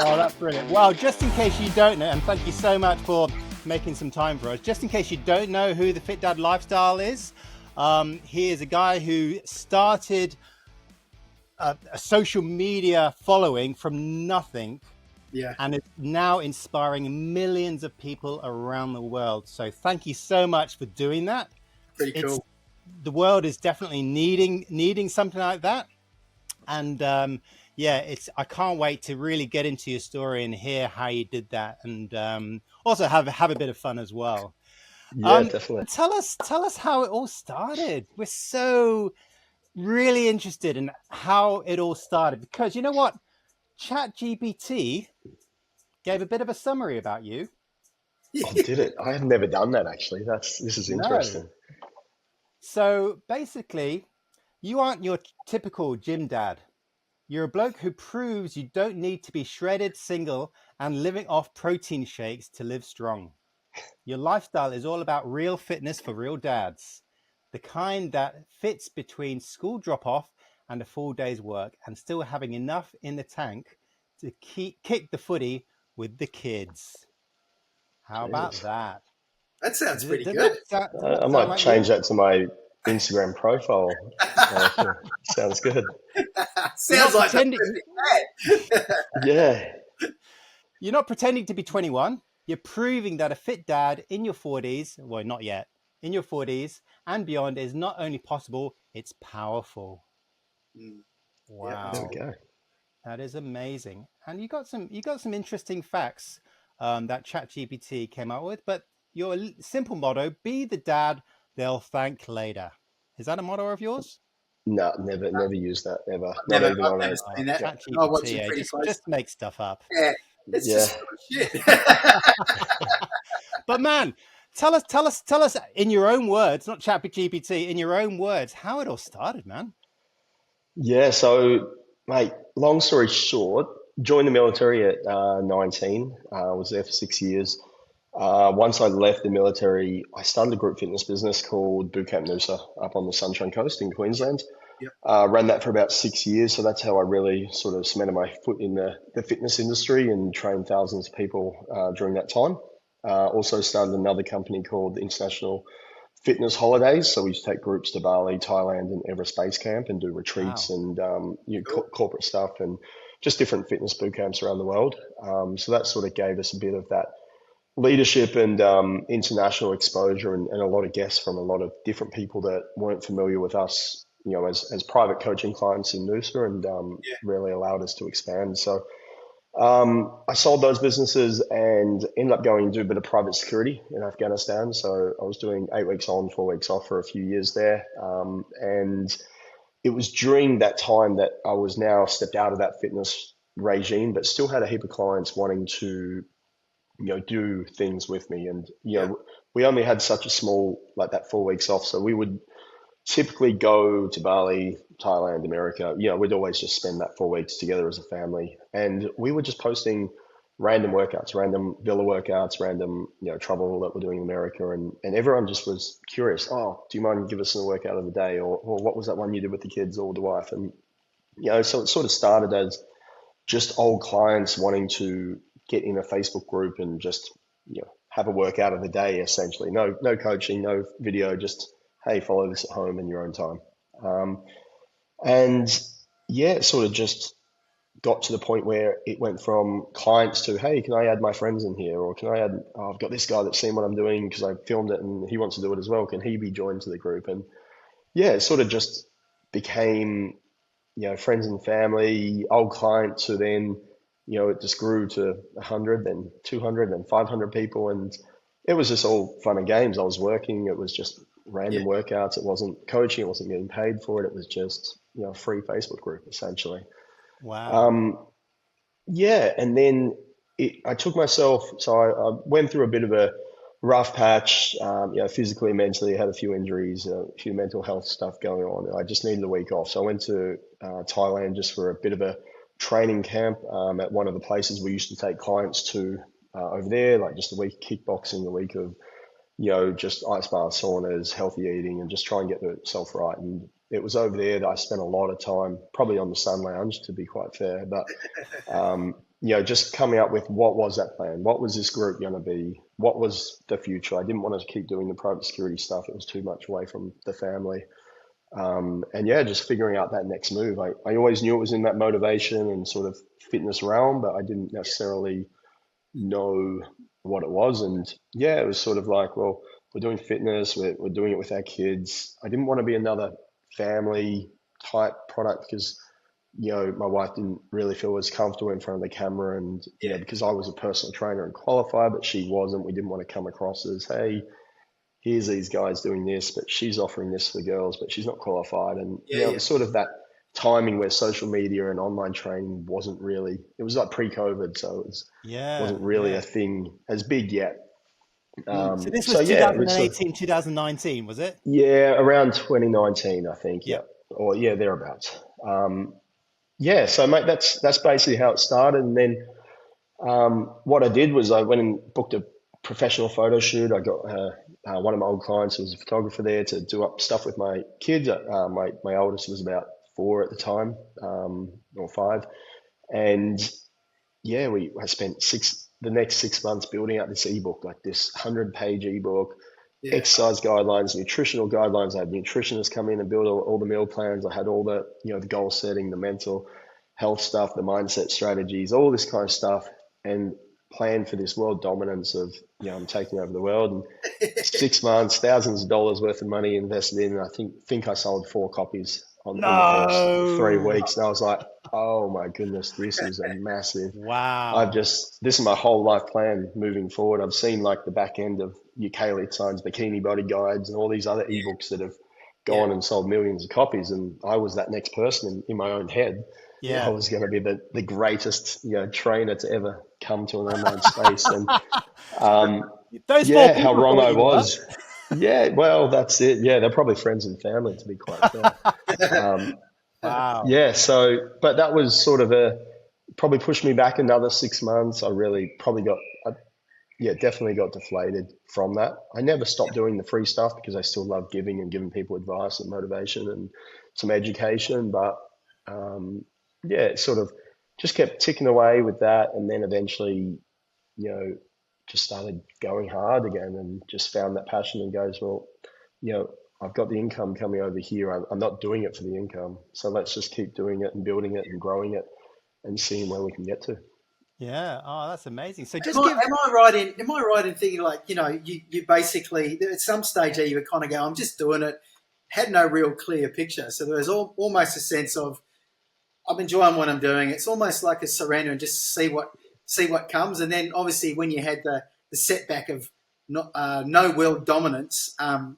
Oh, that's brilliant. Well, just in case you don't know, and thank you so much for making some time for us. Just in case you don't know who the Fit Dad Lifestyle is, he is a guy who started a social media following from nothing. Yeah. And is now inspiring millions of people around the world. So thank you so much for doing that. Pretty cool. The world is definitely needing something like that. And I can't wait to really get into your story and hear how you did that, and also have a bit of fun as well. Yeah, definitely. Tell us how it all started. We're so really interested in how it all started, because you know what? ChatGPT gave a bit of a summary about you. Oh, did it? I have never done that actually. This is interesting. No. So basically, you aren't your typical gym dad. You're a bloke who proves you don't need to be shredded, single, and living off protein shakes to live strong. Your lifestyle is all about real fitness for real dads, the kind that fits between school drop-off and a full day's work, and still having enough in the tank to kick the footy with the kids. How about that? That sounds pretty good. I might change that to my Instagram profile. Sounds good. Sounds like Yeah. You're not pretending to be 21. You're proving that a fit dad in your 40s, well, not yet, in your 40s and beyond is not only possible, it's powerful. Wow. There we go. That is amazing. And you got some interesting facts that ChatGPT came out with, but your simple motto, be the dad they'll thank later. Is that a motto of yours? No, never used that ever. I've never seen that. ChatGPT, just make stuff up. Yeah, it's just shit. But man, tell us in your own words, not ChatGPT, in your own words, how it all started, man. Yeah, so mate, long story short, joined the military at 19. I was there for 6 years. Once I left the military, I started a group fitness business called Boot Camp Noosa up on the Sunshine Coast in Queensland. Yep. Ran that for about 6 years. So that's how I really sort of cemented my foot in the fitness industry and trained thousands of people during that time. Also started another company called the International Fitness Holidays. So we used to take groups to Bali, Thailand, and Everest Base Camp and do retreats and corporate stuff and just different fitness boot camps around the world. So that sort of gave us a bit of that leadership and international exposure and a lot of guests from a lot of different people that weren't familiar with us, you know, as private coaching clients in Noosa, and really allowed us to expand. So I sold those businesses and ended up going and do a bit of private security in Afghanistan. So I was doing 8 weeks on, 4 weeks off for a few years there. And it was during that time that I was now stepped out of that fitness regime, but still had a heap of clients wanting to, you know, do things with me. And, you know, we only had such a small, like that 4 weeks off. So we would typically go to Bali, Thailand, America. You know, we'd always just spend that 4 weeks together as a family. And we were just posting random workouts, random villa workouts, random, you know, travel that we're doing in America. And everyone just was curious. Oh, do you mind give us a workout of the day? Or what was that one you did with the kids or the wife? And, you know, so it sort of started as just old clients wanting to get in a Facebook group and just, you know, have a workout of the day, essentially. No coaching, no video, just, hey, follow this at home in your own time. And yeah, it sort of just got to the point where it went from clients to, hey, can I add my friends in here? Or can I add, I've got this guy that's seen what I'm doing because I filmed it and he wants to do it as well. Can he be joined to the group? And yeah, it sort of just became, you know, friends and family, old clients who then, you know, it just grew to 100, then 200, then 500 people. And it was just all fun and games. I was working. It was just random workouts. It wasn't coaching. It wasn't getting paid for it. It was just, you know, a free Facebook group, essentially. Wow. Yeah. And then I took myself, so I went through a bit of a rough patch, you know, physically, mentally. I had a few injuries, a few mental health stuff going on. I just needed a week off. So I went to Thailand just for a bit of a training camp at one of the places we used to take clients to over there, like just a week of kickboxing, a week of, you know, just ice baths, saunas, healthy eating, and just try and get myself right. And it was over there that I spent a lot of time, probably on the sun lounge, to be quite fair. But just coming up with what was that plan? What was this group going to be? What was the future? I didn't want to keep doing the private security stuff. It was too much away from the family. And yeah, just figuring out that next move. I always knew it was in that motivation and sort of fitness realm, but I didn't necessarily know what it was. And yeah, it was sort of like, well, we're doing fitness, we're doing it with our kids. I didn't want to be another family type product because, my wife didn't really feel as comfortable in front of the camera. And, because I was a personal trainer and qualified, but she wasn't, we didn't want to come across as, hey, here's these guys doing this, but she's offering this for the girls, but she's not qualified. And it was sort of that timing where social media and online training wasn't really, it was like pre-COVID, so wasn't really a thing as big yet. So this was 2018, 2019, was it? Yeah, around 2019, I think. Yeah. Or thereabouts. So mate, that's basically how it started. And then what I did was I went and booked a professional photo shoot. I got one of my old clients who was a photographer there to do up stuff with my kids. My oldest was about 4 at the time, or 5, and I spent the next 6 months building out this ebook, like this 100-page ebook, exercise guidelines, nutritional guidelines. I had nutritionists come in and build all the meal plans. I had all the the goal setting, the mental health stuff, the mindset strategies, all this kind of stuff, and plan for this world dominance of I'm taking over the world. And 6 months, thousands of dollars worth of money invested in. And I think I sold 4 copies in the first 3 weeks, and I was like, oh my goodness, this is a massive. Wow. This is my whole life plan moving forward. I've seen like the back end of Kaylee Sign's Bikini Body Guides and all these other ebooks that have gone and sold millions of copies, and I was that next person in my own head. I was going to be the greatest trainer to ever come to an online space. And how wrong I was. Well, that's it. They're probably friends and family, to be quite fair. Wow. But that was sort of probably pushed me back another 6 months. I really probably definitely got deflated from that. I never stopped doing the free stuff because I still love giving people advice and motivation and some education. But it sort of just kept ticking away with that. And then eventually, just started going hard again and just found that passion and goes, well, I've got the income coming over here. I'm not doing it for the income. So let's just keep doing it and building it and growing it and seeing where we can get to. Yeah. Oh, that's amazing. So am I right in thinking like, you basically at some stage there you were kind of going, I'm just doing it, had no real clear picture. So there was almost a sense of I'm enjoying what I'm doing. It's almost like a surrender and just see what comes. And then obviously when you had the setback of no world dominance, and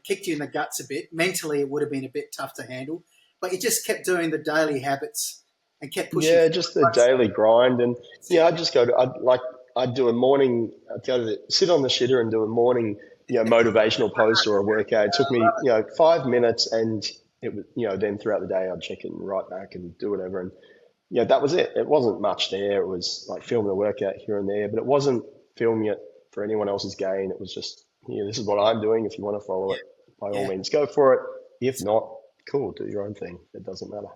kicked you in the guts a bit. Mentally, it would have been a bit tough to handle, but you just kept doing the daily habits and kept pushing. Yeah, just the daily grind, and I'd just I'd do a morning. I'd go to sit on the shitter and do a morning, motivational post or a workout. It took me, 5 minutes, and it was, then throughout the day I'd check it and write back and do whatever, and that was it. It wasn't much there. It was like filming a workout here and there, but it wasn't filming it for anyone else's gain. It was just, this is what I'm doing. If you want to follow it, by all means, go for it. If not, cool, do your own thing. It doesn't matter.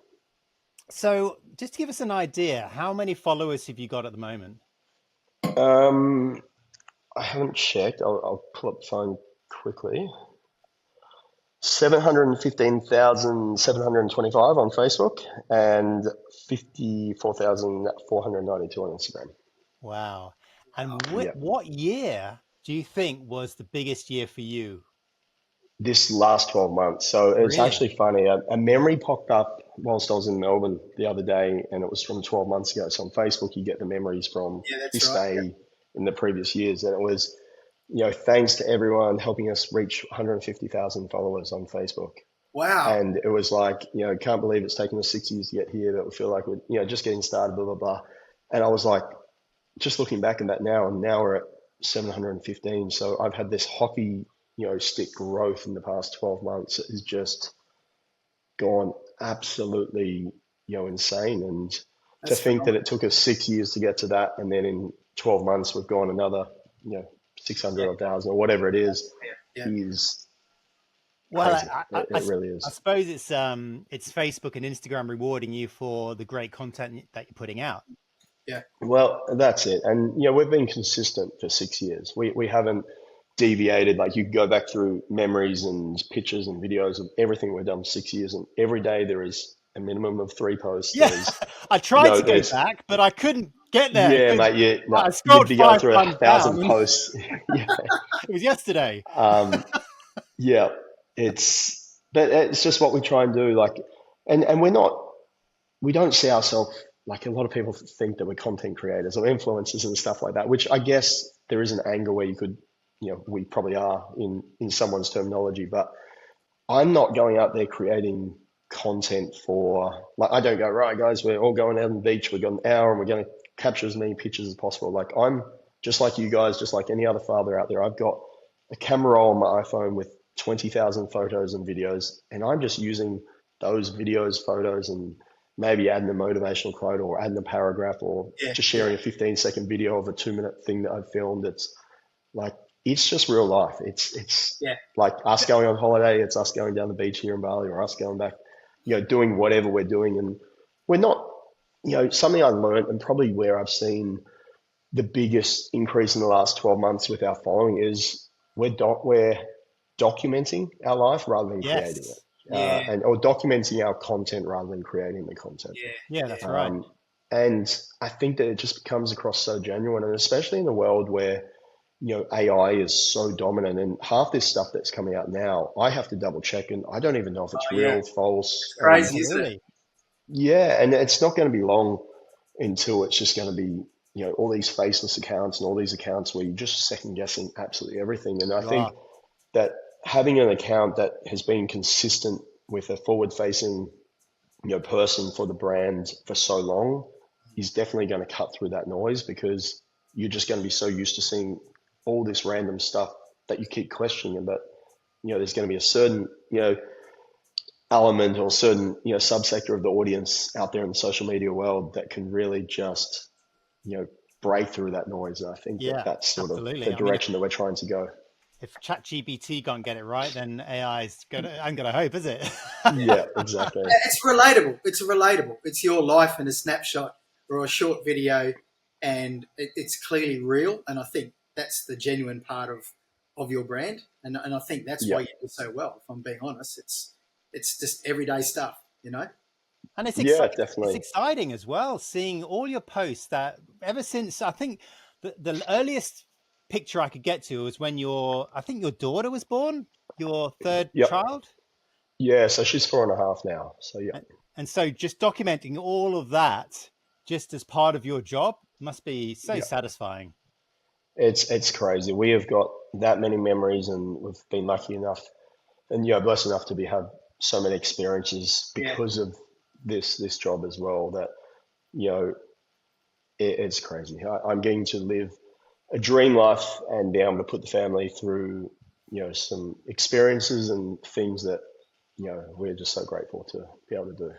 So just to give us an idea, how many followers have you got at the moment? I haven't checked. I'll pull up the phone quickly. 715,725 on Facebook and 54,492 on Instagram. Wow. And what year do you think was the biggest year for you? This last 12 months. So it's actually funny. A memory popped up whilst I was in Melbourne the other day, and it was from 12 months ago. So on Facebook, you get the memories from this day in the previous years. And it was, thanks to everyone helping us reach 150,000 followers on Facebook. Wow. And it was like, can't believe it's taken us 6 years to get here, but we feel like we're, just getting started, blah, blah, blah. And I was like, just looking back at that now, and now we're at 715. So I've had this hockey stick growth in the past 12 months. It has just gone absolutely, insane. And to think that it took us 6 years to get to that, and then in 12 months we've gone another, 600 or 1,000 or whatever it is well, it really is. I suppose it's Facebook and Instagram rewarding you for the great content that you're putting out. Yeah. Well, that's it. And we've been consistent for 6 years. We haven't deviated. Like, you go back through memories and pictures and videos of everything we've done for 6 years, and every day there is a minimum of 3 posts. Yeah, There's I tried to go there's back, but I couldn't get there yeah, because mate. Yeah, no, I you'd scrolled be going five through a times down thousand and posts. Yeah. it was yesterday. Um, yeah, but it's just what we try and do. Like, and we don't see ourselves, like, a lot of people think that we're content creators or influencers and stuff like that, which I guess there is an angle where you could, we probably are in someone's terminology, but I'm not going out there creating content for, like, I don't go, right, guys, we're all going out on the beach, we've got an hour and we're going to capture as many pictures as possible. Like, I'm just like you guys, just like any other father out there. I've got a camera roll on my iPhone with 20,000 photos and videos, and I'm just using those videos, photos, and maybe adding a motivational quote or adding a paragraph or Yeah. just sharing a 15-second video of a 2-minute thing that I've filmed. It's like, it's just real life. It's Yeah. like us going on holiday. It's us going down the beach here in Bali, or us going back, doing whatever we're doing. And we're not, something I learned, and probably where I've seen the biggest increase in the last 12 months with our following, is we're documenting our life rather than creating it. Yeah. Or documenting our content rather than creating the content. Yeah, that's right. And I think that it just comes across so genuine, and especially in a world where, AI is so dominant, and half this stuff that's coming out now, I have to double check, and I don't even know if it's real, false. Crazy, isn't it? Absolutely. Yeah, and it's not going to be long until it's just going to be, all these faceless accounts and all these accounts where you're just second guessing absolutely everything. And I think Wow. that having an account that has been consistent with a forward-facing, person for the brand for so long is definitely going to cut through that noise, because you're just going to be so used to seeing all this random stuff that you keep questioning. But there's going to be a certain element or certain subsector of the audience out there in the social media world that can really just break through that noise. And I think Yeah, that's sort of absolutely. the I mean, direction that we're trying to go. if ChatGPT can't get it right, then AI is I'm gonna hope, is it? Yeah, exactly. It's relatable. It's relatable. It's your life in a snapshot or a short video, and it's clearly real. And I think that's the genuine part of your brand. And I think that's Yeah. why you do so well. If I'm being honest, it's just everyday stuff, And it's Yeah, exciting. definitely. It's exciting as well, seeing all your posts that ever since, I think the earliest picture I could get to was when I think your daughter was born, your third Yep. child. Yeah, so she's 4.5 now. So yeah. And so just documenting all of that just as part of your job must be so Yeah. satisfying. It's crazy. We have got that many memories, and we've been lucky enough and blessed enough to have so many experiences because of this job as well, that it's crazy. I'm getting to live a dream life and be able to put the family through some experiences and things that we're just so grateful to be able to do.